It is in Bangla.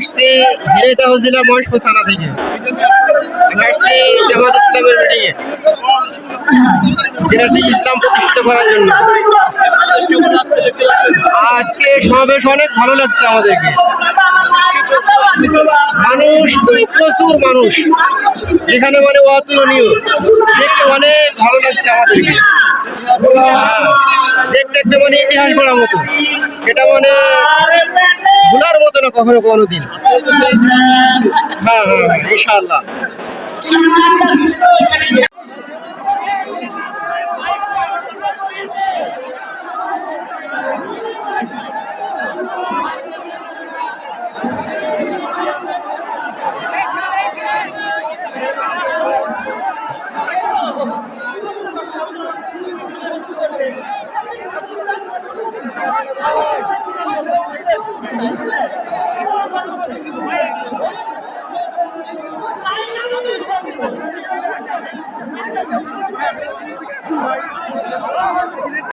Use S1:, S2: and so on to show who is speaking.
S1: আসছি ঝিনাইদহ জেলা মহেশপুর থানা থেকে। আমি আসছি জামাত ইসলামের মিটিংয়ে, যেটা ইসলাম প্রতিষ্ঠিত করার জন্য। আজকে সমাবেশ অনেক ভালো লাগছে আমাদেরকে। মানুষ প্রচুর মানুষ, এখানে মানে অতুলনীয়, দেখতে অনেক ভালো লাগছে আমাদেরকে। দেখতে দেখতে মানে ইতিহাস গড়ার মতো, এটা মানে ভুলার মতো না কখনো কোনো দিন। হ্যাঁ হ্যাঁ ইনশাআল্লাহ।